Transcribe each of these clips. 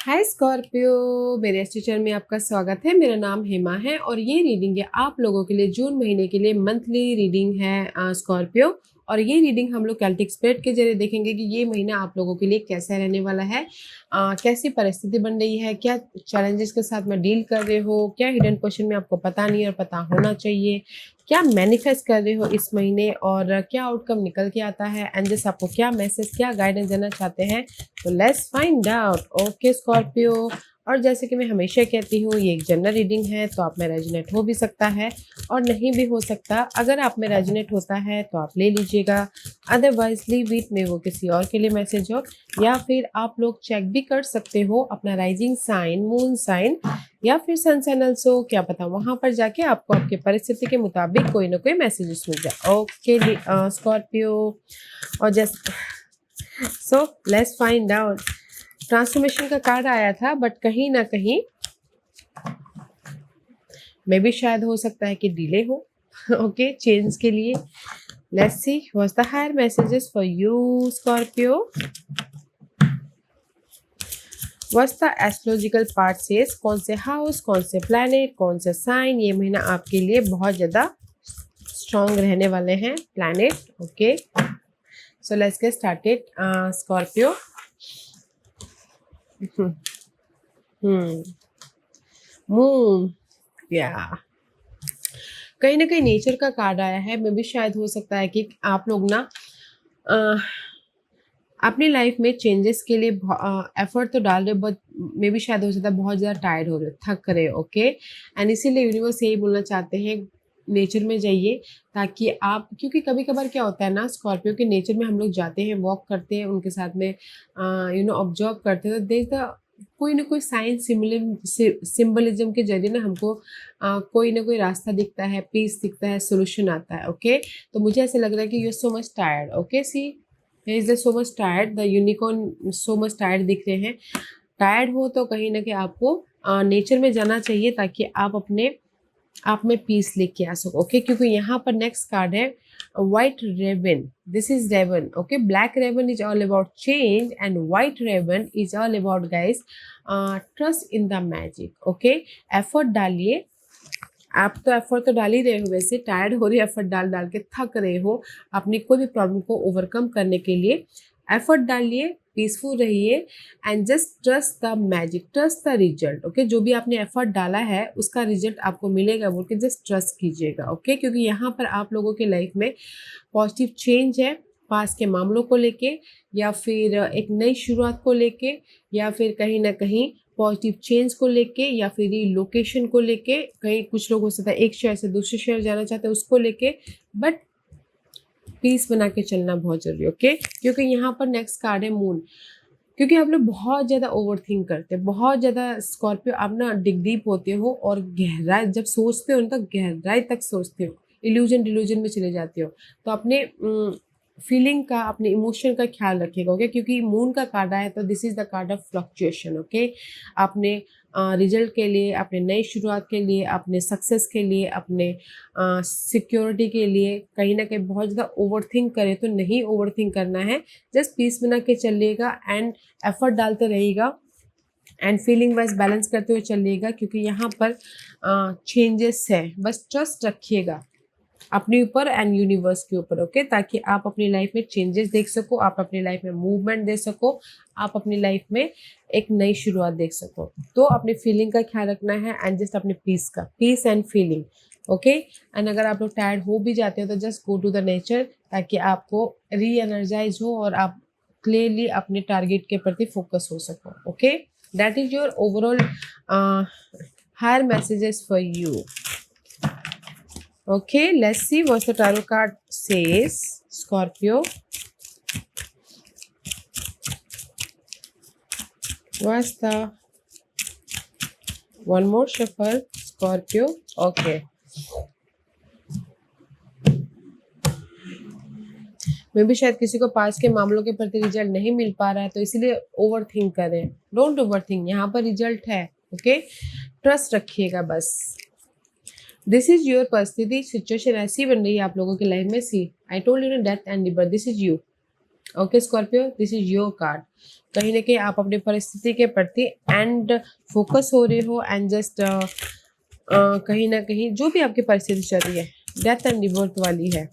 हाय Scorpio, मेरे इस teacher में आपका स्वागत है। मेरा नाम हेमा है और ये रीडिंग है आप लोगों के लिए जून महीने के लिए मंथली रीडिंग है स्कॉर्पियो। और ये रीडिंग हम लोग कैल्टिक स्प्रेड के जरिए देखेंगे कि ये महीना आप लोगों के लिए कैसा रहने वाला है, कैसी परिस्थिति बन रही है, क्या चैलेंजेस के साथ में डील कर रहे हो, क्या हिडन क्वेश्चन में आपको पता नहीं और पता होना चाहिए, क्या मैनिफेस्ट कर रहे हो इस महीने और क्या आउटकम निकल के आता है, एंड जस्ट आपको क्या मैसेज क्या गाइडेंस देना चाहते हैं। तो let's find out. Okay Scorpio, और जैसे कि मैं हमेशा कहती हूँ ये एक जनरल रीडिंग है, तो आप में रेजोनेट हो भी सकता है और नहीं भी हो सकता। अगर आप में रेजोनेट होता है तो आप ले लीजिएगा, अदरवाइज लीव इट, में वो किसी और के लिए मैसेज हो। या फिर आप लोग चेक भी कर सकते हो अपना राइजिंग साइन, मून साइन या फिर सन साइन ऑल्सो, क्या पता वहां पर जाके आपको आपके परिस्थिति के मुताबिक कोई ना कोई मैसेजेस मिल जाए। ओके स्कॉर्पियो, और just so let's find out. Transformation का कार्ड आया था, बट कहीं ना कहीं मे भी शायद हो सकता है कि डिले हो ओके चेंज के लिए। Let's see what's the higher messages for you Scorpio. What's the astrological part says, कौन से हाउस, कौन से प्लैनेट, कौन से साइन ये महीना आपके लिए बहुत ज्यादा स्ट्रॉन्ग रहने वाले हैं planet. Okay so let's get started Scorpio. Moon, या कहीं ना कहीं नेचर का कार्ड आया है। मे भी शायद हो सकता है कि आप लोग ना अपनी लाइफ में चेंजेस के लिए एफर्ट तो डाल रहे हो, बट मे भी शायद हो सकता है बहुत ज़्यादा टायर्ड हो रहे हो, थक रहे हो। ओके एंड इसीलिए यूनिवर्स यही बोलना चाहते हैं नेचर में जाइए, ताकि आप, क्योंकि कभी कभार क्या होता है ना स्कॉर्पियो के नेचर में हम लोग जाते हैं, वॉक करते हैं उनके साथ में, ऑब्जर्व करते हैं, तो देख द कोई ना कोई साइंस सिंबलिज्म के जरिए ना हमको कोई ना कोई रास्ता दिखता है, पीस दिखता है, सोल्यूशन आता है। ओके तो मुझे ऐसे लग रहा है कि you are so much tired. Okay see is the so much tired, the unicorn so much tired दिख रहे हैं। टायर्ड हो तो कहीं ना कहीं आपको नेचर में जाना चाहिए, ताकि आप अपने आप में पीस लेके आ सको। ओके क्योंकि यहाँ पर नेक्स्ट कार्ड है white raven. This is raven. Okay black raven is all about change and white raven is all about guys trust in the magic. Okay effort डालिए, आप तो एफर्ट तो डाल ही रहे हो, वैसे टायर्ड हो रही है, एफर्ट डाल डाल के थक रहे हो, अपनी कोई भी प्रॉब्लम को ओवरकम करने के लिए एफर्ट डालिए, पीसफुल रहिए and just trust the magic, trust the result. Okay जो भी आपने एफर्ट डाला है उसका रिजल्ट आपको मिलेगा बोल के जस्ट ट्रस्ट कीजिएगा। ओके क्योंकि यहाँ पर आप लोगों के लाइफ में पॉजिटिव चेंज है, पास के मामलों को लेके या फिर एक नई शुरुआत को लेके या फिर कहीं ना कहीं पॉजिटिव चेंज को लेके या फिर लोकेशन को लेके, कहीं कुछ लोग हो सकता है एक शहर से दूसरे शहर जाना चाहते हैं उसको लेके, बट पीस बना के चलना बहुत जरूरी है। ओके क्योंकि यहाँ पर नेक्स्ट कार्ड है मून। क्योंकि आप लोग बहुत ज़्यादा ओवर थिंक करते हैं, बहुत ज़्यादा स्कॉर्पियो, आप ना डिग डीप होते हो और गहराई जब सोचते हो ना तो गहराई तक सोचते हो, इल्यूजन डिल्यूजन में चले जाते हो। तो अपने फीलिंग का, अपने इमोशन का ख्याल रखिएगा। ओके क्योंकि मून का कार्ड है तो this is the card of fluctuation. Okay अपने रिजल्ट के लिए, अपने नई शुरुआत के लिए, अपने सक्सेस के लिए, अपने सिक्योरिटी के लिए कहीं ना कहीं बहुत ज़्यादा ओवर थिंक करें तो नहीं ओवर थिंक करना है, जस्ट पीस बना के चलिएगा एंड एफर्ट डालते रहिएगा एंड फीलिंग वाइज बैलेंस करते हुए चलिएगा। क्योंकि यहाँ पर चेंजेस है, बस ट्रस्ट रखिएगा अपने ऊपर एंड यूनिवर्स के ऊपर। ओके ताकि आप अपनी लाइफ में चेंजेस देख सको, आप अपनी लाइफ में मूवमेंट देख सको, आप अपनी लाइफ में एक नई शुरुआत देख सको। तो अपनी फीलिंग का ख्याल रखना है एंड जस्ट अपने पीस का, peace and feeling. Okay and अगर आप लोग टायर्ड हो भी जाते हो तो just go to the nature, ताकि आपको री एनर्जाइज हो और आप क्लियरली अपने टारगेट के प्रति फोकस हो सको। Okay that is your overall higher messages for you. Okay, let's see what the tarot card says, Scorpio. What's the one more shuffle, Scorpio? Okay. मे भी शायद किसी को पास के मामलों के प्रति रिजल्ट नहीं मिल पा रहा है, तो इसीलिए ओवर थिंक करें। डोंट ओवर थिंक, यहाँ पर रिजल्ट है। ओके ट्रस्ट रखिएगा बस। दिस इज योर परिस्थिति, सिचुएशन ऐसी बन रही है आप लोगों की लाइफ में। See I told you death and rebirth, this is you. Okay Scorpio, this is your card. कहीं ना कहीं आप अपनी परिस्थिति के प्रति एंड फोकस हो रहे हो एंड जस्ट कहीं ना कहीं जो भी आपकी परिस्थिति चल रही है डेथ एंड रिबर्थ वाली है।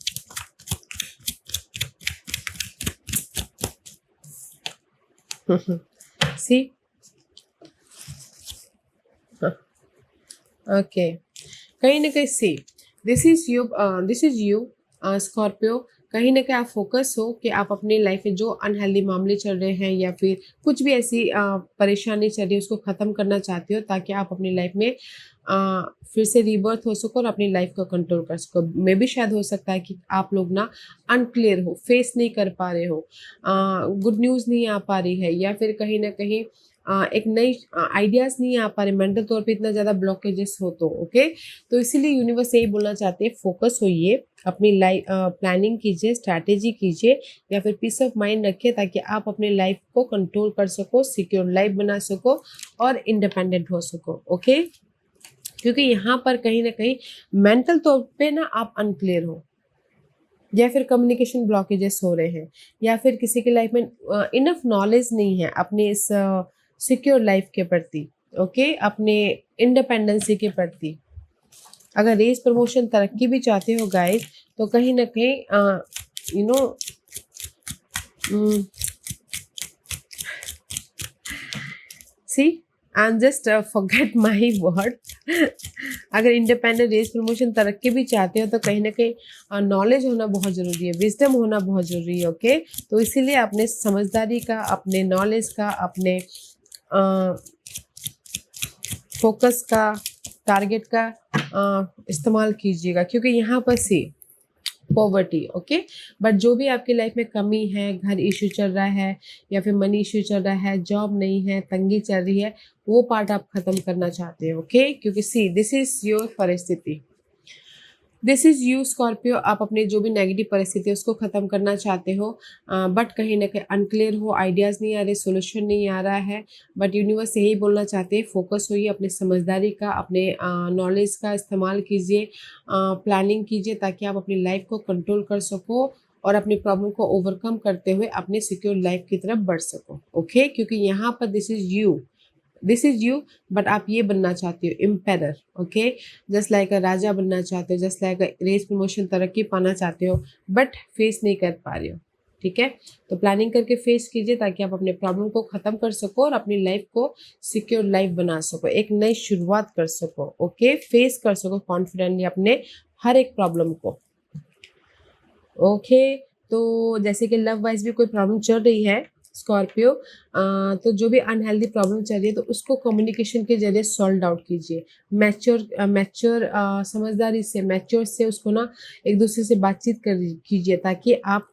सी ओके, कहीं ना कहीं सी दिस इज यू स्कॉर्पियो। कहीं ना कहीं आप फोकस हो कि आप अपनी लाइफ में जो अनहेल्दी मामले चल रहे हैं या फिर कुछ भी ऐसी परेशानी चल रही है उसको ख़त्म करना चाहते हो ताकि आप अपनी लाइफ में फिर से रीबर्थ हो सको और अपनी लाइफ को कंट्रोल कर सको। मे भी शायद हो सकता है कि आप लोग ना अनक्लियर हो, फेस नहीं कर पा रहे हो, गुड न्यूज़ नहीं आ पा रही है या फिर कहीं ना कहीं एक नई आइडियाज़ नहीं आ पा रहे, मेंटल तौर पे इतना ज़्यादा ब्लॉकेजेस हो तो ओके। तो इसीलिए यूनिवर्स यही बोलना चाहते हैं, फोकस होइए, अपनी लाइफ प्लानिंग कीजिए, स्ट्रैटेजी कीजिए या फिर पीस ऑफ माइंड रखिए ताकि आप अपने लाइफ को कंट्रोल कर सको, सिक्योर लाइफ बना सको और इंडिपेंडेंट हो सको ओके। क्योंकि यहाँ पर कहीं ना कहीं मेंटल तौर पे ना आप अनक्लियर हो या फिर कम्युनिकेशन ब्लॉकेजेस हो रहे हैं या फिर किसी की लाइफ में इनफ नॉलेज नहीं है अपने इस सिक्योर लाइफ के प्रति ओके, अपने इंडिपेंडेंसी के प्रति। अगर रेस प्रमोशन तरक्की भी चाहते हो गाइस तो कहीं ना कहीं you know see I am just forget my word. अगर इंडिपेंडेंट रेस प्रमोशन तरक्की भी चाहते हो तो कहीं ना कहीं नॉलेज होना बहुत ज़रूरी है, विजडम होना बहुत ज़रूरी है ओके। तो इसीलिए अपने समझदारी का, अपने नॉलेज का, अपने फोकस का, टारगेट का इस्तेमाल कीजिएगा क्योंकि यहाँ पर सी पॉवर्टी ओके। बट जो भी आपकी लाइफ में कमी है, घर इशू चल रहा है या फिर मनी इशू चल रहा है, जॉब नहीं है, तंगी चल रही है, वो पार्ट आप खत्म करना चाहते हो ओके। क्योंकि सी दिस इज योर परिस्थिति, दिस इज यू स्कॉर्पियो। आप अपने जो भी नेगेटिव परिस्थिति है उसको ख़त्म करना चाहते हो बट कहीं ना कहीं अनक्लियर हो, आइडियाज़ नहीं आ रहे, सोल्यूशन नहीं आ रहा है। बट यूनिवर्स यही बोलना चाहते हैं, फोकस होइए, अपने समझदारी का, अपने नॉलेज का इस्तेमाल कीजिए, प्लानिंग कीजिए ताकि आप अपनी लाइफ को कंट्रोल कर सको और अपनी प्रॉब्लम को ओवरकम करते हुए अपने सिक्योर लाइफ की तरफ बढ़ सको ओके। क्योंकि यहाँ पर दिस इज यू बट आप ये बनना चाहते हो empire okay, just like a raja बनना चाहते हो, जस्ट लाइक रेस प्रमोशन तरक्की पाना चाहते हो बट फेस नहीं कर पा रहे हो ठीक है। तो प्लानिंग करके फेस कीजिए ताकि आप अपने प्रॉब्लम को ख़त्म कर सको और अपनी लाइफ को सिक्योर लाइफ बना सको, एक नई शुरुआत कर सको ओके, फेस कर सको कॉन्फिडेंटली अपने हर एक प्रॉब्लम को ओके। तो जैसे कि लव वाइज भी कोई प्रॉब्लम चल रही है स्कॉर्पियो तो जो भी अनहेल्दी प्रॉब्लम चल रही है तो उसको कम्युनिकेशन के जरिए सॉल्व आउट कीजिए, मैच्योर समझदारी से, मैच्योर से उसको ना एक दूसरे से बातचीत कर कीजिए ताकि आप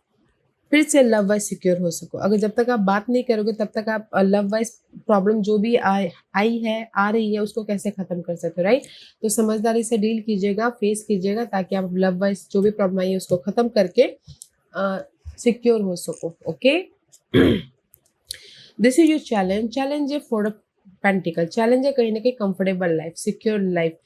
फिर से लव वाइज सिक्योर हो सको। अगर जब तक आप बात नहीं करोगे तब तक आप लव वाइज प्रॉब्लम जो भी आई है, आ रही है, उसको कैसे ख़त्म कर सकते हो राइट। तो समझदारी से डील कीजिएगा, फेस कीजिएगा ताकि आप लव वाइज जो भी प्रॉब्लम आई है उसको ख़त्म करके सिक्योर हो सको okay. This is your challenge है फोर पेंटिकल, चैलेंज है कहीं ना कहीं कंफर्टेबल लाइफ, सिक्योर लाइफ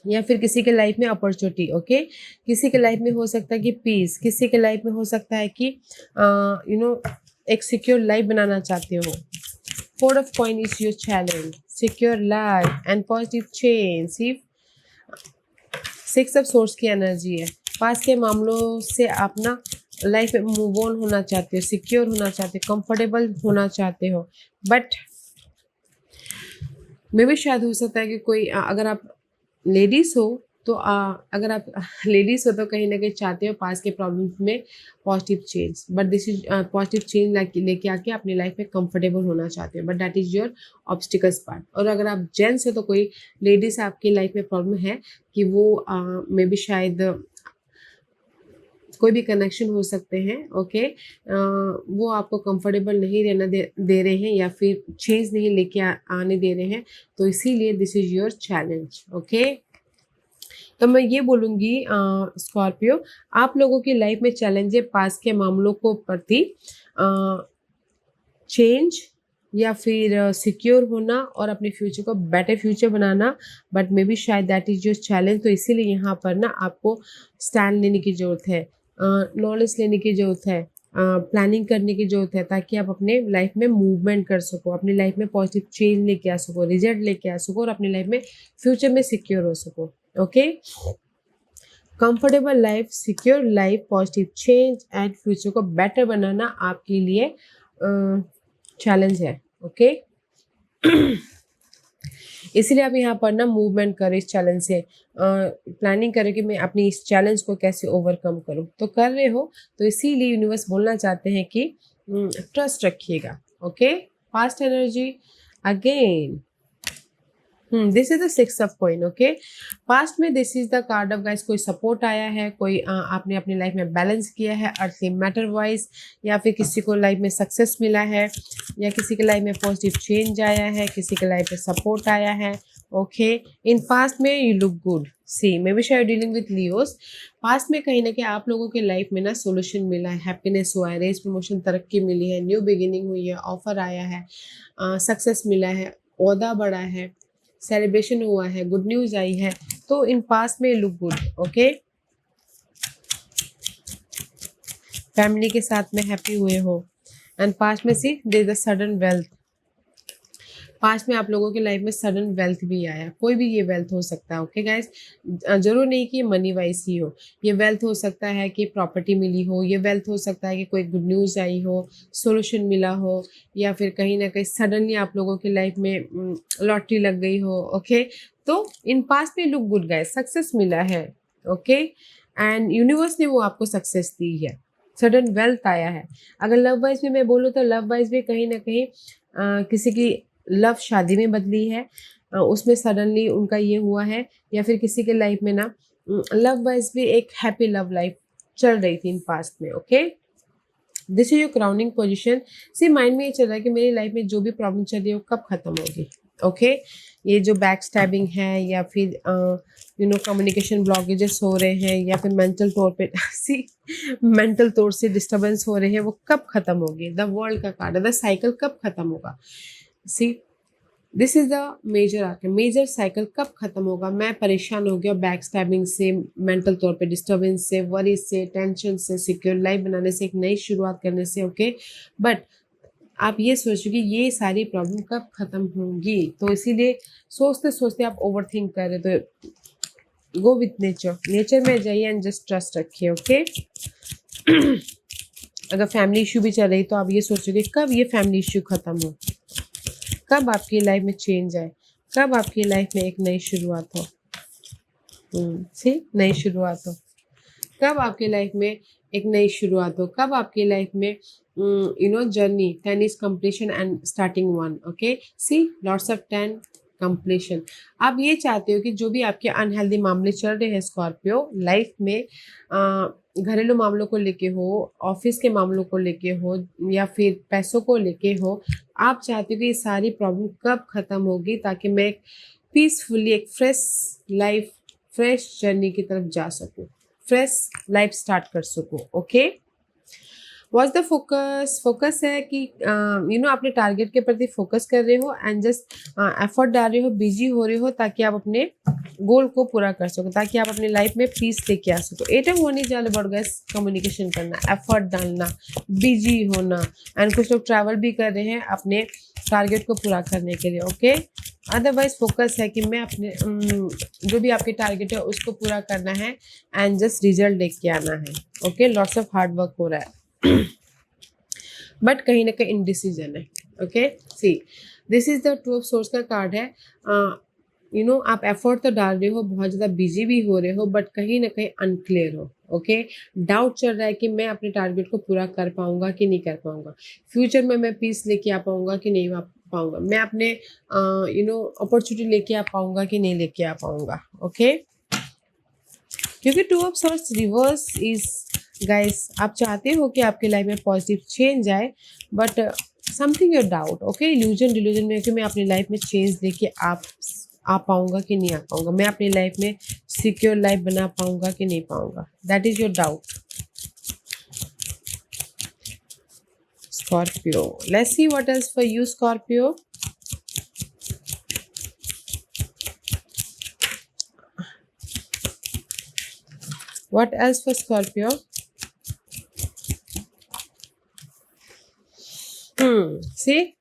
या फिर किसी के लाइफ में अपॉर्चुनिटी ओके, किसी के लाइफ में हो सकता है कि पीस, किसी के लाइफ में हो सकता है कि यू नो एक सिक्योर लाइफ बनाना चाहते हो। Four of coin is your challenge, secure life and positive change. Six of source की एनर्जी है, पास के मामलों से आप ना लाइफ में मूव ऑन होना चाहते हो, सिक्योर होना चाहते हो, कंफर्टेबल होना चाहते हो बट मे भी शायद हो सकता है कि कोई अगर आप लेडीज हो तो अगर आप लेडीज हो तो कहीं ना कहीं चाहते हो पास के प्रॉब्लम्स में positive change, but this is positive change लेके आके अपनी लाइफ में कंफर्टेबल होना चाहते हो but that is your obstacles part. और अगर आप जेंट्स हो तो कोई लेडीज आपकी लाइफ में प्रॉब्लम है कि वो मे बी शायद कोई भी कनेक्शन हो सकते हैं ओके, वो आपको कंफर्टेबल नहीं रहना दे रहे हैं या फिर चेंज नहीं लेके आने दे रहे हैं। तो इसीलिए this is your challenge okay. तो मैं ये बोलूँगी स्कॉर्पियो, आप लोगों की लाइफ में चैलेंज है पास के मामलों को प्रति चेंज या फिर सिक्योर होना और अपने फ्यूचर को better future banana but may be शायद दैट इज योर चैलेंज। तो इसीलिए यहाँ पर ना आपको स्टैंड लेने की ज़रूरत है, नॉलेज लेने की ज़रूरत है, प्लानिंग करने की ज़रूरत है, ताकि आप अपने लाइफ में मूवमेंट कर सको, अपनी लाइफ में पॉजिटिव चेंज लेके आ सको, रिजल्ट लेके आ सको और अपनी लाइफ में फ्यूचर में सिक्योर हो सको। Okay, comfortable life, secure life, positive change and future को बेटर बनाना आपके लिए चैलेंज है। ओके, इसीलिए आप यहाँ पर ना मूवमेंट करें इस चैलेंज से, प्लानिंग करें कि मैं अपनी इस चैलेंज को कैसे ओवरकम करूँ। तो कर रहे हो, तो इसीलिए यूनिवर्स बोलना चाहते हैं कि ट्रस्ट रखिएगा। Okay, past energy again, this is the 6 of coin. Okay, past में this is the card of guys, कोई सपोर्ट आया है, कोई आपने अपनी लाइफ में बैलेंस किया है अर्थली मैटर वाइज, या फिर किसी को लाइफ में सक्सेस मिला है, या किसी के लाइफ में पॉजिटिव चेंज आया है, किसी के लाइफ में सपोर्ट आया है। ओके, इन पास्ट में you look good, see maybe share dealing with Leos. Past में कहीं ना कहीं आप लोगों के लाइफ में ना सोल्यूशन मिला है, हैप्पीनेस हुआ है, रेस प्रमोशन, तरक्की मिली है, न्यू बिगिनिंग हुई है, ऑफर आया है, सक्सेस मिला है, ओहदा बढ़ा है, सेलिब्रेशन हुआ है, गुड न्यूज आई है। तो इन पास्ट में लुक गुड। ओके, फैमिली के साथ में हैप्पी हुए हो, एंड पास्ट में see there is a sudden wealth. Past में आप लोगों के लाइफ में सडन वेल्थ भी आया, कोई भी ये वेल्थ हो सकता है। ओके गाइस, जरूर नहीं कि मनी वाइज ही हो, ये वेल्थ हो सकता है कि प्रॉपर्टी मिली हो, ये वेल्थ हो सकता है कि कोई गुड न्यूज़ आई हो, सोल्यूशन मिला हो, या फिर कहीं ना कहीं सडनली आप लोगों की लाइफ में लॉटरी लग गई हो। ओके, तो इन पास्ट में लुक गुड गाइस, सक्सेस मिला है। ओके, एंड यूनिवर्स ने वो आपको सक्सेस दी है, सडन वेल्थ आया है। अगर लव वाइज में मैं बोलूँ तो लव वाइज भी कहीं ना कहीं किसी की लव शादी में बदली है, उसमें सडनली उनका ये हुआ है, या फिर किसी के लाइफ में ना लव वाइज भी एक हैप्पी लव लाइफ चल रही थी इन पास्ट में। Okay, this is your crowning position. See mind में ये चल रहा है कि मेरी लाइफ में जो भी प्रॉब्लम चल रही है वो कब खत्म होगी। ओके, ये जो बैक स्टैबिंग है, या फिर कम्युनिकेशन ब्लॉकेजेस हो रहे हैं, या फिर मेंटल तौर पे सी मेंटल तौर से डिस्टर्बेंस हो रहे हैं, वो कब खत्म होगी। द वर्ल्ड का कार्ड है, द साइकिल कब खत्म होगा। See this is the major arc, major cycle कब खत्म होगा। मैं परेशान हो गया बैक स्टैबिंग से, मेंटल तौर पे डिस्टर्बेंस से, वरी से, टेंशन से, सिक्योर लाइफ बनाने से, एक नई शुरुआत करने से। ओके, बट आप ये सोचो कि ये सारी प्रॉब्लम कब खत्म होंगी, तो इसीलिए सोचते सोचते आप ओवर थिंक कर रहे, तो गो विथ नेचर, नेचर में जाइए एंड जस्ट ट्रस्ट रखिए। ओके, अगर फैमिली इश्यू भी चल रही तो आप ये सोचोगे कब ये फैमिली इश्यू खत्म हो, कब आपकी लाइफ में चेंज आए, कब आपकी लाइफ में एक नई शुरुआत हो। नई शुरुआत हो, कब आपकी लाइफ में एक नई शुरुआत हो, कब आपकी लाइफ में journey 10 is completion and starting 1। Okay, see lots of 10 completion. आप ये चाहते हो कि जो भी आपके अनहेल्दी मामले चल रहे हैं स्कॉर्पियो लाइफ में, घरेलू मामलों को लेके हो, ऑफिस के मामलों को लेके हो, या फिर पैसों को लेके हो, आप चाहते हो कि ये सारी प्रॉब्लम कब खत्म होगी, ताकि मैं एक पीसफुली, एक फ्रेश लाइफ, फ्रेश जर्नी की तरफ जा सकूं, फ्रेश लाइफ स्टार्ट कर सकूं। Okay, was the focus, focus है कि अपने टारगेट के प्रति फोकस कर रहे हो, एंड जस्ट एफर्ट डाल रहे हो, बिजी हो रहे हो, ताकि आप अपने गोल को पूरा कर सको, ताकि आप अपनी लाइफ में पीस लेके आ सको। 8 of one is all about guys communication करना, एफर्ट डालना, बिजी होना, एंड कुछ लोग ट्रैवल भी कर रहे हैं अपने टारगेट को पूरा करने के लिए। ओके, अदरवाइज फोकस है कि मैं अपने जो भी आपके टारगेट है उसको पूरा करना है, एंड जस्ट रिजल्ट लेके आना है। Okay, lots of hard work हो रहा है, बट कहीं ना कहीं इनडिसीजन है। Okay, C this is the two of source का कार्ड है। आप एफर्ट तो डाल रहे हो, बहुत ज़्यादा बिजी भी हो रहे हो, बट कहीं ना कहीं अनक्लियर हो। ओके, डाउट चल रहा है कि मैं अपने टारगेट को पूरा कर पाऊंगा कि नहीं कर पाऊंगा, फ्यूचर में मैं पीस लेके आ पाऊंगा कि नहीं आ पाऊंगा, मैं अपने अपॉर्चुनिटी लेके आ पाऊंगा कि नहीं लेके आ पाऊंगा। ओके, क्योंकि two of source reverse is guys, आप चाहते हो कि आपके लाइफ में पॉजिटिव चेंज आए, but something your doubt. Okay, illusion delusion में कि मैं अपनी लाइफ में चेंज लेके आ पाऊंगा कि नहीं आ पाऊंगा, मैं अपनी लाइफ में सिक्योर लाइफ बना पाऊंगा कि नहीं पाऊंगा, that is your doubt. Scorpio, let's see what else for you Scorpio. What else for Scorpio? See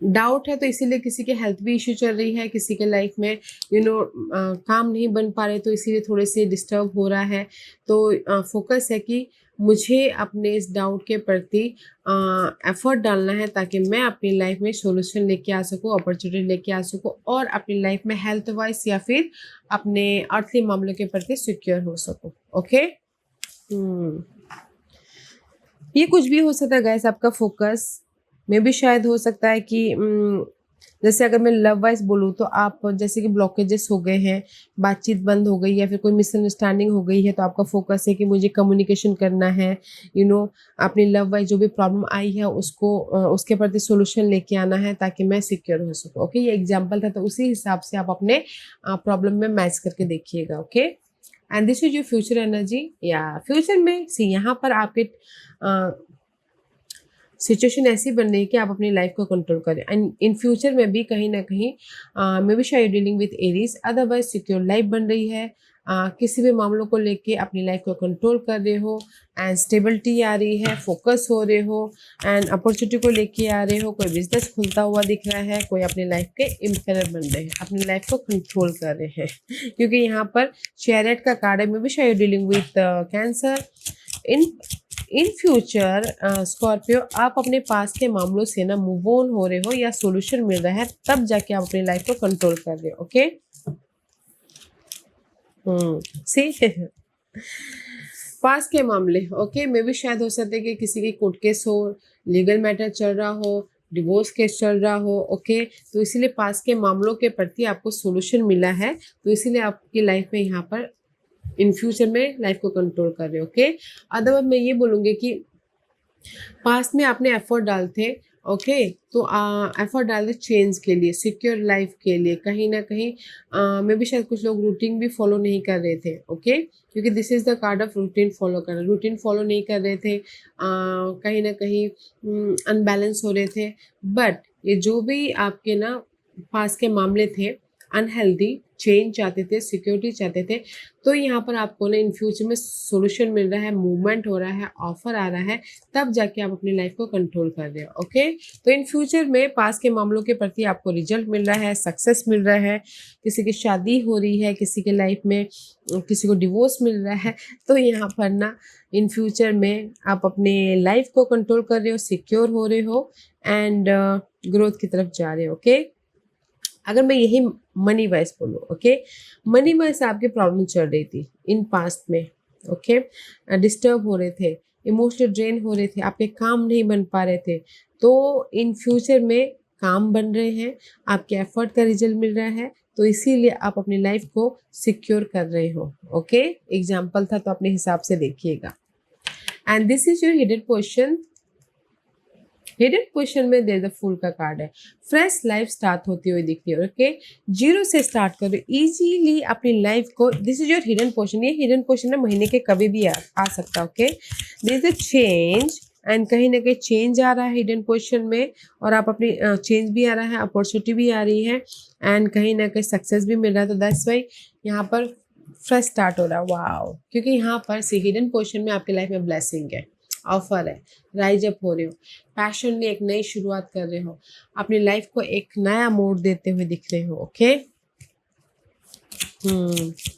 doubt है, तो इसीलिए किसी के हेल्थ भी इश्यू चल रही है, किसी के लाइफ में काम नहीं बन पा रहे, तो इसीलिए थोड़े से डिस्टर्ब हो रहा है। तो फोकस है कि मुझे अपने इस डाउट के प्रति एफर्ट डालना है, ताकि मैं अपनी लाइफ में सॉल्यूशन लेके आ सकूं, अपॉर्चुनिटी लेके आ सकूं, और अपनी लाइफ में हेल्थ वाइज या फिर अपने अर्थली मामलों के प्रति सिक्योर हो सकूं। ओके, ये कुछ भी हो सकता है गाइस, आपका फोकस में भी शायद हो सकता है कि जैसे अगर मैं लव वाइज बोलूँ, तो आप जैसे कि ब्लॉकेजेस हो गए हैं, बातचीत बंद हो गई, या फिर कोई मिसअंडरस्टैंडिंग हो गई है, तो आपका फोकस है कि मुझे कम्युनिकेशन करना है, अपनी लव वाइज जो भी प्रॉब्लम आई है उसको उसके प्रति सोल्यूशन लेके आना है, ताकि मैं सिक्योर हो सकूँ। ओके, ये एग्जाम्पल था, तो उसी हिसाब से आप अपने प्रॉब्लम में मैच करके देखिएगा। Okay, and this is your future energy. या फ्यूचर में यहाँ पर आपके सिचुएशन ऐसी बन रही है कि आप अपनी लाइफ को कंट्रोल करें, एंड इन फ्यूचर में भी कहीं ना कहीं मे बी शायद dealing with Aries, otherwise secure life बन रही है। किसी भी मामलों को लेके अपनी लाइफ को कंट्रोल कर रहे हो, एंड स्टेबिलिटी आ रही है, फोकस हो रहे हो, एंड अपॉर्चुनिटी को लेके आ रहे हो, कोई बिजनेस खुलता हुआ दिख रहा है, कोई अपनी लाइफ के एम्पायर बन रहे हैं, अपनी लाइफ को कंट्रोल कर रहे हैं। क्योंकि यहाँ पर चैरियट का कार्ड है, मे बी शायद dealing with cancer. In future Scorpio, आप अपने पास के मामलों से ना मूव ऑन हो रहे हो, या सॉल्यूशन मिल रहा है, तब जाके आप अपनी लाइफ को कंट्रोल कर रहे हो। ओके, सी पास के मामले, ओके, मे भी शायद हो सकता है कि किसी की कोर्ट केस हो, लीगल मैटर चल रहा हो, डिवोर्स केस चल रहा हो। ओके, तो इसीलिए पास के मामलों के प्रति आपको सॉल्यूशन मिला है, तो इसीलिए आपकी लाइफ में यहाँ पर इन फ्यूचर में लाइफ को कंट्रोल कर रहे हो। ओके, अदरवाइज मैं ये बोलूँगी कि पास्ट में आपने एफर्ट डालते, ओके, तो एफर्ट डालते चेंज के लिए, सिक्योर लाइफ के लिए, कहीं ना कहीं मे भी शायद कुछ लोग रूटीन भी फॉलो नहीं कर रहे थे। ओके, क्योंकि this is the card of routine follow करना, रूटीन फॉलो नहीं कर रहे थे, कहीं ना कहीं अनबैलेंस हो रहे थे। बट ये जो भी आपके ना पास के मामले थे, अनहेल्दी, चेंज चाहते थे, सिक्योरिटी चाहते थे, तो यहाँ पर आपको ना इन फ्यूचर में सॉल्यूशन मिल रहा है, मूवमेंट हो रहा है, ऑफर आ रहा है, तब जाके आप अपनी लाइफ को कंट्रोल कर रहे हो। ओके, तो इन फ्यूचर में पास के मामलों के प्रति आपको रिजल्ट मिल रहा है, सक्सेस मिल रहा है, किसी की शादी हो रही है, किसी के लाइफ में किसी को डिवोर्स मिल रहा है, तो यहाँ पर ना इन फ्यूचर में आप अपने लाइफ को कंट्रोल कर रहे हो, सिक्योर हो रहे हो, एंड ग्रोथ की तरफ जा रहे हो। ओके, अगर मैं यही मनी वाइज बोलूँ, ओके, मनी वाइज आपकी प्रॉब्लम चल रही थी इन पास्ट में, ओके, डिस्टर्ब हो रहे थे, इमोशनल ड्रेन हो रहे थे, आपके काम नहीं बन पा रहे थे, तो इन फ्यूचर में काम बन रहे हैं, आपके एफर्ट का रिजल्ट मिल रहा है, तो इसीलिए आप अपनी लाइफ को सिक्योर कर रहे हो। ओके, एग्जाम्पल था, तो अपने हिसाब से देखिएगा। And this is your hidden position. Hidden position में देयर द फूल का कार्ड है, फ्रेश लाइफ स्टार्ट होती हुई दिखती है। ओके, जीरो से स्टार्ट करो इजीली अपनी लाइफ को। This is your hidden position, ये हिडन पोजीशन है, महीने के कभी भी आ सकता है। Okay, there is a change, and कहीं ना कहीं चेंज आ रहा है हिडन पोजीशन में, और आप अपनी चेंज भी आ रहा है, अपॉर्चुनिटी भी आ रही है, एंड कहीं ना कहीं सक्सेस भी मिल रहा है, तो दैट्स वाई यहाँ पर फ्रेश स्टार्ट हो रहा है। वाओ, क्योंकि यहाँ पर से हिडन पोजीशन में आपकी लाइफ में ब्लेसिंग है, ऑफर है, राइज अप हो रहे हो, पैशन में एक नई शुरुआत कर रहे हो, अपनी लाइफ को एक नया मोड़ देते हुए दिख रहे हो। Okay,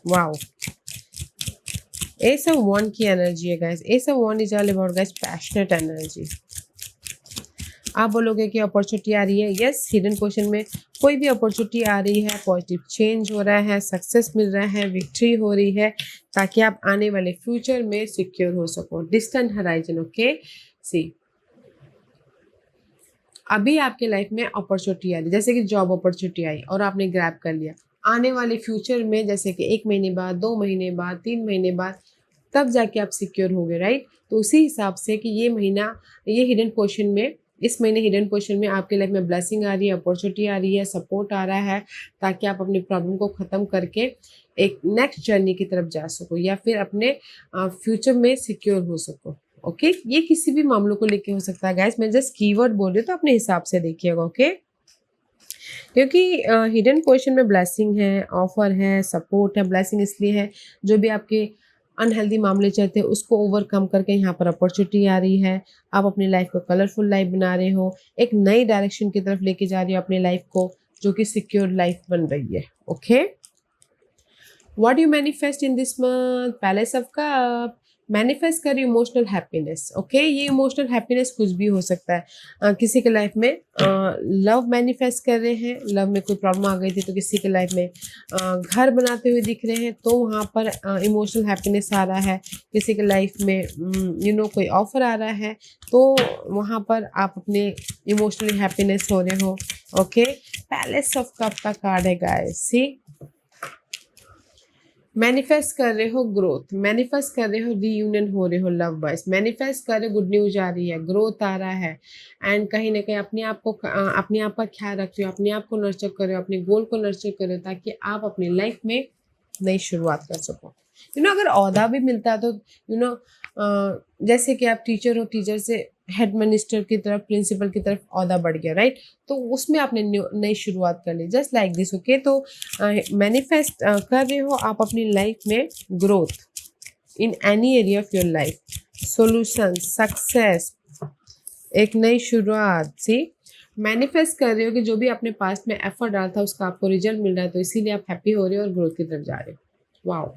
wow, ace of wand की एनर्जी है guys. Ace of wand is all about guys passionate energy. आप बोलोगे कि अपॉर्चुनिटी आ रही है, यस, हिडन पोजीशन में कोई भी अपॉर्चुनिटी आ रही है, पॉजिटिव चेंज हो रहा है, सक्सेस मिल रहा है, विक्ट्री हो रही है, ताकि आप आने वाले फ्यूचर में सिक्योर हो सको। डिस्टेंट हराइजन, ओके, सी अभी आपके लाइफ में अपॉर्चुनिटी आ रही, जैसे कि जॉब अपॉर्चुनिटी आई और आपने ग्रैब कर लिया, आने वाले फ्यूचर में जैसे कि 1 महीने बाद, 2 महीने बाद, 3 महीने बाद, तब जाके आप सिक्योर हो गए, राइट। तो उसी हिसाब से कि ये महीना, ये हिडन पोजीशन में, इस महीने हिडन पोजीशन में आपके लाइफ में ब्लेसिंग आ रही है, अपॉर्चुनिटी आ रही है, सपोर्ट आ रहा है, ताकि आप अपनी प्रॉब्लम को ख़त्म करके एक नेक्स्ट जर्नी की तरफ जा सको, या फिर अपने फ्यूचर में सिक्योर हो सको। ओके, ये किसी भी मामलों को लेके हो सकता है गाइस, मैं जस्ट कीवर्ड बोल रही हूँ, तो अपने हिसाब से देखिएगा। ओके, क्योंकि हिडन पोजीशन में ब्लेसिंग है, ऑफर है, सपोर्ट है। ब्लेसिंग इसलिए है, जो भी आपके अनहेल्दी मामले चलते हैं उसको ओवरकम करके यहाँ पर अपॉर्चुनिटी आ रही है। आप अपनी लाइफ को कलरफुल लाइफ बना रहे हो, एक नई डायरेक्शन की तरफ लेके जा रहे हो अपनी लाइफ को, जो कि सिक्योर लाइफ बन रही है। Okay, what you manifest in this month? Palace of cup. Manifest कर इमोशनल हैप्पीनेस। ओके, ये इमोशनल हैप्पीनेस कुछ भी हो सकता है। किसी के लाइफ में लव मैनिफेस्ट कर रहे हैं, लव में कोई प्रॉब्लम आ गई थी तो किसी के लाइफ में घर बनाते हुए दिख रहे हैं तो वहाँ पर इमोशनल हैप्पीनेस आ रहा है। किसी के लाइफ में कोई ऑफर आ रहा है तो वहाँ पर आप अपने इमोशनली हैप्पीनेस हो रहे हो। ओके, पैलेस ऑफ कप का कार्ड है गाइस। सी, मैनिफेस्ट कर रहे हो ग्रोथ, मैनिफेस्ट कर रहे हो रीयूनियन हो रहे हो लव वाइज, मैनिफेस्ट कर रहे हो गुड न्यूज आ रही है, ग्रोथ आ रहा है। एंड कहीं ना कहीं अपने आप का ख्याल रख रहे हो, अपने आप को नर्चर कर रहे हो, अपने गोल को नर्चर कर रहे हो ताकि आप अपनी लाइफ में नई शुरुआत कर सको। अगर ओहदा भी मिलता है तो जैसे कि आप टीचर हो, टीचर से हेड मिनिस्टर की तरफ, प्रिंसिपल की तरफ ओहदा बढ़ गया, राइट? तो उसमें आपने नई शुरुआत कर ली, जस्ट लाइक दिस। ओके, तो मैनिफेस्ट कर रहे हो आप अपनी लाइफ में growth in any area of your life, solution, success, एक नई शुरुआत। सी, मैनिफेस्ट कर रहे हो कि जो भी अपने पास में एफर्ट डाला था उसका आपको रिजल्ट मिल रहा है, तो इसीलिए आप हैप्पी हो रहे हो और ग्रोथ की तरफ जा रहे हो। वाओ,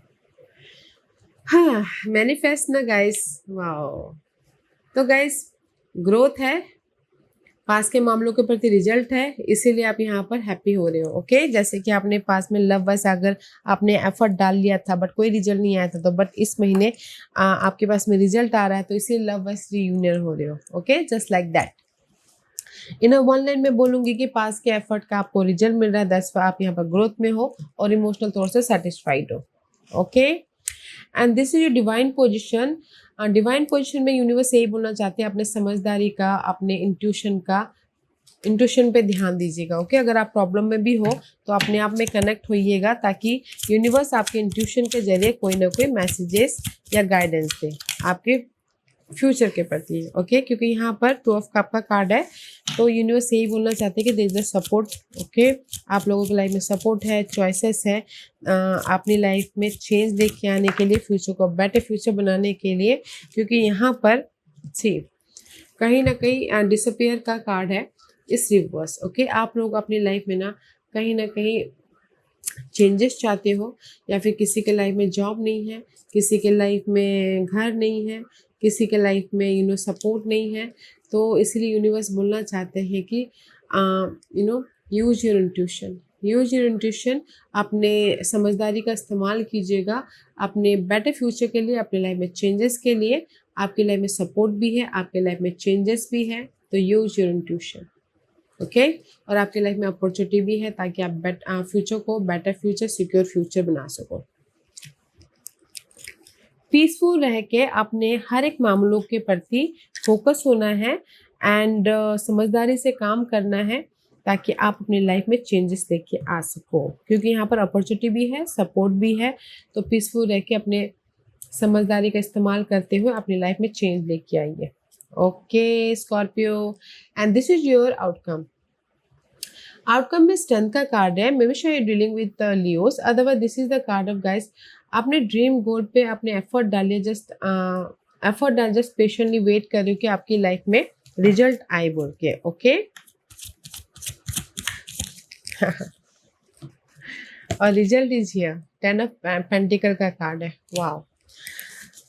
हाँ, मैनिफेस्ट ना गाइस, वाओ। तो गाइस, ग्रोथ है, पास के मामलों के प्रति रिजल्ट है, इसीलिए आप यहाँ पर हैप्पी हो रहे हो। ओके, जैसे कि आपने पास में लव बस अगर आपने एफर्ट डाल लिया था बट कोई रिजल्ट नहीं आया था, तो बट इस महीने आपके पास में रिजल्ट आ रहा है तो इसीलिए लव बस रीयूनियन हो रहे हो। Okay, just like that. In one line में बोलूंगी कि पास के एफर्ट का आपको रिजल्ट मिल रहा है, दस आप यहाँ पर ग्रोथ में हो और इमोशनल तौर से सेटिस्फाइड हो। Okay, and this is your divine position. Divine position में यूनिवर्स यही बोलना चाहते हैं, अपने समझदारी का, अपने इंट्यूशन पे ध्यान दीजिएगा। ओके, अगर आप प्रॉब्लम में भी हो तो अपने आप में कनेक्ट होइएगा ताकि यूनिवर्स आपके इंट्यूशन के जरिए कोई ना कोई मैसेजेस या गाइडेंस दे आपके फ्यूचर के प्रति। ओके, क्योंकि यहाँ पर 2 ऑफ कप का कार्ड है तो यूनिवर्स यही बोलना चाहते हैं कि there is a support. Okay, आप लोगों की लाइफ में सपोर्ट है, चॉइसेस है, अपनी लाइफ में चेंज लेके आने के लिए, फ्यूचर को बेटर फ्यूचर बनाने के लिए। क्योंकि यहाँ पर सी, कहीं ना कहीं डिसअपियर का कार्ड है इस रिवर्स। ओके, आप लोग अपनी लाइफ में ना कहीं चेंजेस चाहते हो, या फिर किसी के लाइफ में जॉब नहीं है, किसी के लाइफ में घर नहीं है, किसी के लाइफ में सपोर्ट नहीं है, तो इसीलिए यूनिवर्स बोलना चाहते हैं कि use your intuition, use your intuition, अपने समझदारी का इस्तेमाल कीजिएगा अपने बेटर फ्यूचर के लिए, अपने लाइफ में चेंजेस के लिए। आपकी लाइफ में सपोर्ट भी है, आपके लाइफ में चेंजेस भी है, तो यूज योर इंट्यूशन। ओके, और आपकी लाइफ में अपॉर्चुनिटी भी है ताकि आप फ्यूचर को बेटर फ्यूचर, सिक्योर फ्यूचर बना सको। पीसफुल रह के अपने हर एक मामलों के प्रति फोकस होना है एंड समझदारी से काम करना है ताकि आप अपनी लाइफ में चेंजेस लेके आ सको। क्योंकि यहाँ पर अपॉर्चुनिटी भी है, सपोर्ट भी है, तो पीसफुल रह के अपने समझदारी का इस्तेमाल करते हुए अपनी लाइफ में चेंज लेके आइए। Okay Scorpio, and this is your outcome. Outcome में स्ट्रेंथ का कार्ड है। May be sure you dealing with Leos, otherwise this is the card of guys. आपने ड्रीम गोल पे अपने एफर्ट डालिए, जस्ट पेशेंटली वेट कर रही हूँ कि आपकी लाइफ में रिजल्ट आए बोल के। ओके और result is here, 10 of pentacle का कार्ड है। वाओ,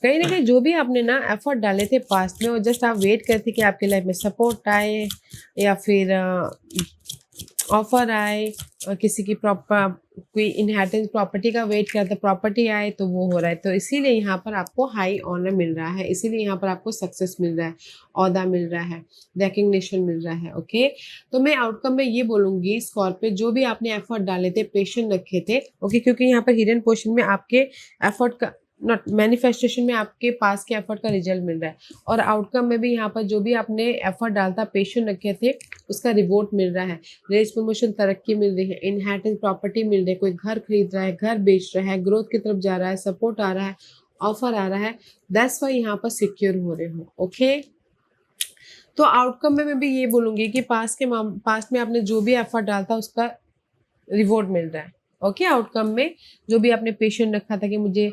कहीं ना कहीं जो भी आपने ना एफर्ट डाले थे पास्ट में, और जस्ट आप वेट करते कि आपकी लाइफ में सपोर्ट आए या फिर ऑफर आए, किसी की कोई इनहेरिटेंस प्रॉपर्टी का वेट करते, प्रॉपर्टी आए तो वो हो रहा है। तो इसीलिए यहाँ पर आपको हाई ऑनर मिल रहा है, इसीलिए यहाँ पर आपको सक्सेस मिल रहा है, ओहदा मिल रहा है, रिकग्निशन मिल रहा है। ओके, तो मैं आउटकम में ये बोलूँगी स्कॉर्पियो, जो भी आपने एफर्ट डाले थे, पेशेंट रखे थे। ओके, क्योंकि यहाँ पर हिडन पोर्शन में आपके एफर्ट का नॉट मैनिफेस्टेशन में आपके पास के एफर्ट का रिजल्ट मिल रहा है, और आउटकम में भी यहाँ पर जो भी आपने एफर्ट डालता, पेशेंट रखे थे, उसका रिवॉर्ड मिल रहा है, रेज प्रमोशन, तरक्की मिल रही है, इनहेरिटेंस प्रॉपर्टी मिल रही है, कोई घर खरीद रहा है, घर बेच रहा है, ग्रोथ की तरफ जा रहा है, सपोर्ट आ रहा है, ऑफर आ रहा है, दैट्स व्हाई यहाँ पर सिक्योर हो रहे हो। ओके, तो आउटकम में मैं भी ये बोलूँगी कि पास में आपने जो भी एफर्ट डालता उसका रिवॉर्ड मिल रहा है। ओके, आउटकम में जो भी आपने पेशेंट रखा था कि मुझे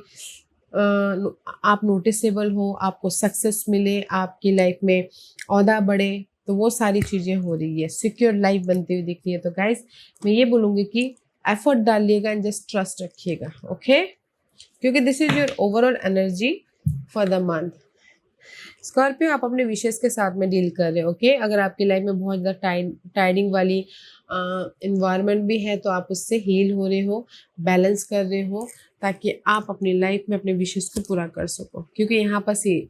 आप नोटिसेबल हो, आपको सक्सेस मिले, आपकी लाइफ में ओहदा बढ़े, तो वो सारी चीज़ें हो रही है, सिक्योर लाइफ बनती हुई दिख रही है। तो गाइस मैं ये बोलूँगी कि एफर्ट डालिएगा एंड जस्ट ट्रस्ट रखिएगा, ओके, क्योंकि this is your overall energy for the month. Scorpio आप अपने विशेष के साथ में डील कर रहे हो, ओके। अगर आपकी लाइफ में बहुत ज़्यादा टाइडिंग वाली इन्वायरमेंट भी है तो आप उससे हील हो रहे हो, बैलेंस कर रहे हो, ताकि आप अपनी लाइफ में अपने विशेष को पूरा कर सको। क्योंकि यहाँ पर ये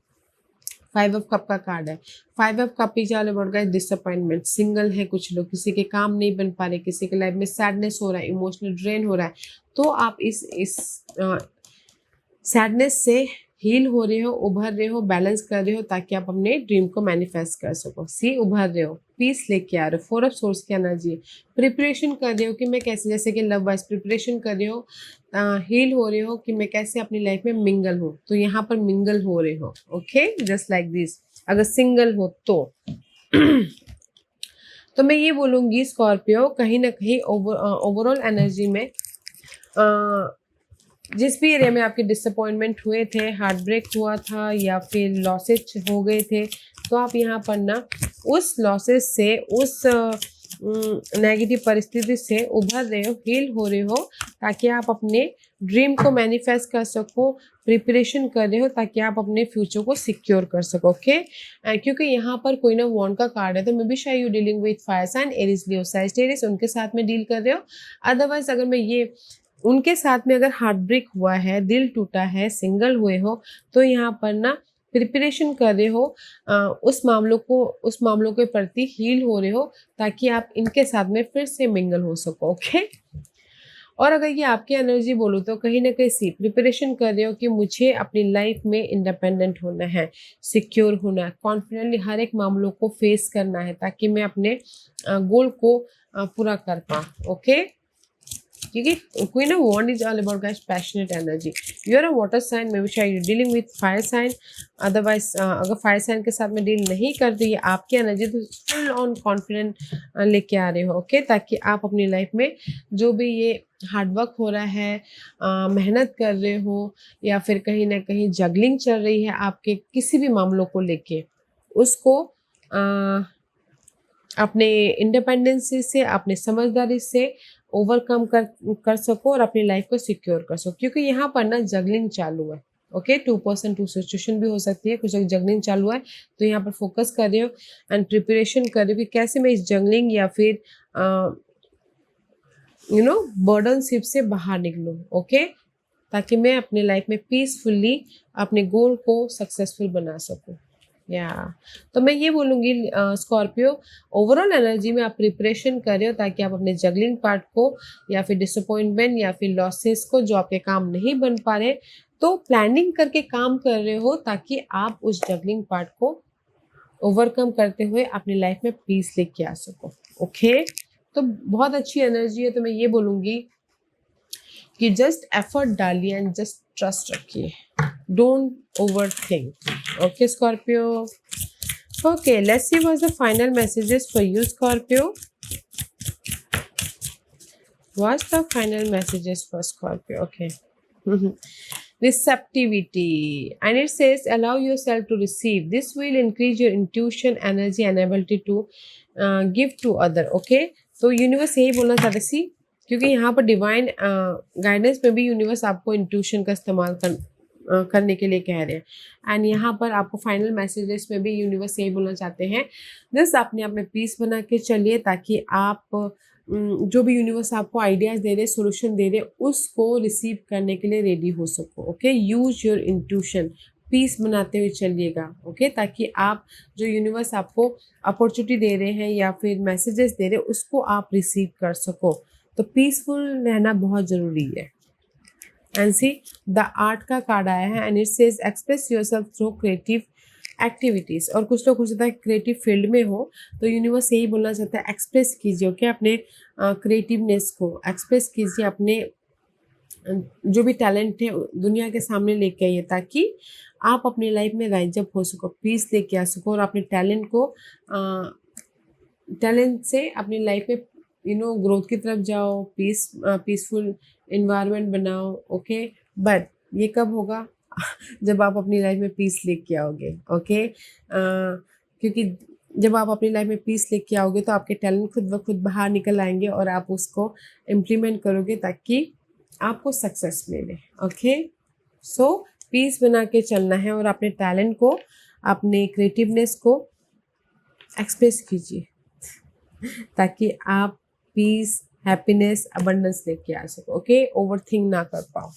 5 ऑफ कप का कार्ड है। 5 ऑफ कप पीछे वाले वर्ड का डिसअपॉइंटमेंट, सिंगल है कुछ लोग, किसी के काम नहीं बन पा रहे, किसी के लाइफ में सैडनेस हो रहा है, इमोशनल ड्रेन हो रहा है, तो आप इस सैडनेस से हील हो रहे हो, उभर रहे हो, बैलेंस कर रहे हो, ताकि आप अपने ड्रीम को मैनिफेस्ट कर सको। सी उभर रहे हो, पीस लेके आ रहे हो, 4 ऑफ सोर्स की एनर्जी, प्रिपरेशन कर रहे हो कि मैं कैसे, जैसे कि लव वाइज प्रिपरेशन कर रहे हो, हील हो रहे हो कि मैं कैसे अपनी लाइफ में मिंगल हूँ, तो यहाँ पर मिंगल हो रहे हो, ओके, जस्ट लाइक दिस। अगर सिंगल हो तो मैं ये बोलूँगी स्कॉर्पियो, कहीं ना कहीं ओवरऑल एनर्जी में जिस भी एरिया में आपके डिसअपॉइंटमेंट हुए थे, हार्ट ब्रेक हुआ था या फिर लॉसेस हो गए थे, तो आप यहाँ पर ना उस लॉसेस से, उस नेगेटिव परिस्थिति से उभर रहे हो, हील हो रहे हो, ताकि आप अपने ड्रीम को मैनिफेस्ट कर सको, प्रिपरेशन कर रहे हो ताकि आप अपने फ्यूचर को सिक्योर कर सको, ओके। क्योंकि यहाँ पर कोई ना वॉन्ड का कार्ड है, तो मे बी शायद you dealing with fire sign, Aries, Leo, Sagittarius, उनके साथ में डील कर रहे हो। अदरवाइज अगर मैं ये उनके साथ में अगर हार्ट ब्रेक हुआ है, दिल टूटा है, सिंगल हुए हो, तो यहाँ पर ना प्रिपरेशन कर रहे हो, उस मामलों के प्रति हील हो रहे हो, ताकि आप इनके साथ में फिर से मिंगल हो सको, ओके। और अगर ये आपकी एनर्जी बोलो तो कहीं ना कहीं सी प्रिपरेशन कर रहे हो कि मुझे अपनी लाइफ में इंडिपेंडेंट होना है, सिक्योर होना है, कॉन्फिडेंटली हर एक मामलों को फेस करना है, ताकि मैं अपने गोल को पूरा कर पाऊँ, ओके। क्योंकि queen of wand is all about guys passionate energy. You are a water sign, maybe शायद you dealing with fire sign. Otherwise अगर फायर साइन के साथ में डील नहीं करते ये आपकी एनर्जी, तो फुल ऑन कॉन्फिडेंट लेके आ रहे हो, ओके, ताकि आप अपनी लाइफ में जो भी ये हार्डवर्क हो रहा है, मेहनत कर रहे हो, या फिर कहीं ना कहीं जगलिंग चल रही है आपके किसी भी मामलों को लेके, उसको अपने इंडिपेंडेंसी से, अपने समझदारी से ओवरकम कर सको और अपनी लाइफ को सिक्योर कर सको। क्योंकि यहाँ पर ना जगलिंग चालू है, ओके, 2% 2 सिचुएशन भी हो सकती है, कुछ जगलिंग चालू है, तो यहाँ पर फोकस कर रहे हो एंड प्रिपरेशन कर रहे हो कि कैसे मैं इस जगलिंग या फिर बर्डनशिप से बाहर निकलूँ, ओके, ताकि मैं अपने लाइफ में पीसफुली अपने गोल को सक्सेसफुल बना सकूँ। या तो मैं ये बोलूँगी स्कॉर्पियो, ओवरऑल एनर्जी में आप प्रिपरेशन कर रहे हो, ताकि आप अपने जगलिंग पार्ट को या फिर डिसअपॉइंटमेंट या फिर लॉसेस को, जो आपके काम नहीं बन पा रहे, तो प्लानिंग करके काम कर रहे हो, ताकि आप उस जगलिंग पार्ट को ओवरकम करते हुए अपनी लाइफ में पीस लेके आ सको, ओके। तो बहुत अच्छी एनर्जी है, तो मैं ये बोलूँगी कि जस्ट एफर्ट डालिए एंड जस्ट ट्रस्ट रखिए, don't over think, okay Scorpio. Okay, let's see what's the final messages for you Scorpio. What's the final messages for Scorpio? Okay. Receptivity, and it says allow yourself to receive. This will increase your intuition, energy and ability to give to other, okay. तो universe यही बोलना चाहते सी, क्योंकि यहाँ पर divine guidance में भी universe आपको इंट्यूशन का इस्तेमाल करने के लिए कह रहे हैं, एंड यहाँ पर आपको फाइनल मैसेजेस में भी यूनिवर्स यही बोलना चाहते हैं, जस्ट अपने आप में पीस बना के चलिए, ताकि आप जो भी यूनिवर्स आपको आइडियाज दे रहे, सोल्यूशन दे रहे, उसको रिसीव करने के लिए रेडी हो सको, okay. Use your intuition, peace बनाते हुए चलिएगा, ओके, ताकि आप जो यूनिवर्स आपको अपॉर्चुनिटी दे रहे हैं या फिर मैसेजेस दे रहे हैं, उसको आप रिसीव कर सको। तो पीसफुल रहना बहुत ज़रूरी है। एंड सी द आर्ट का कार्ड आया है, and it says express yourself through creative activities. और कुछ लोग हो सकता है क्रिएटिव फील्ड में हो, तो यूनिवर्स यही बोलना चाहता है एक्सप्रेस कीजिए, ओके, अपने क्रिएटिवनेस को एक्सप्रेस कीजिए, अपने जो भी टैलेंट है दुनिया के सामने लेके आइए, ताकि आप अपनी लाइफ में राइज अप हो सको, पीस लेके आ सको, और अपने टैलेंट को टैलेंट से अपनी लाइफ में ग्रोथ की तरफ जाओ, पीसफुल इन्वायरमेंट बनाओ, ओके। बट ये कब होगा? जब आप अपनी लाइफ में पीस लेके आओगे, ओके। क्योंकि जब आप अपनी लाइफ में पीस लेके आओगे तो आपके टैलेंट खुद ब खुद बाहर निकल आएंगे और आप उसको इम्प्लीमेंट करोगे ताकि आपको सक्सेस मिले, ओके। सो पीस बना के चलना है और अपने टैलेंट को, अपने क्रिएटिवनेस को एक्सप्रेस कीजिए ताकि आप पीस, हैप्पीनेस, अबंडेंस लेके आ सको, ओके। ओवरथिंक ना कर पाओ।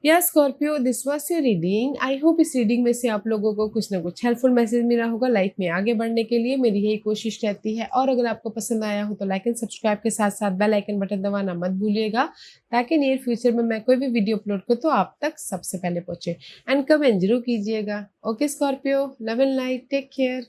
या Scorpio, this was your reading. I hope इस रीडिंग में से आप लोगों को कुछ ना कुछ हेल्पफुल मैसेज मिला होगा लाइफ में आगे बढ़ने के लिए। मेरी यही कोशिश रहती है। और अगर आपको पसंद आया हो तो लाइक एंड सब्सक्राइब के साथ साथ बेल आइकन बटन दबाना मत भूलिएगा ताकि नियर फ्यूचर में मैं कोई भी वीडियो अपलोड करूँ तो आप तक सबसे पहले पहुंचे। एंड कमेंट जरूर कीजिएगा। Okay Scorpio, love and light, take care.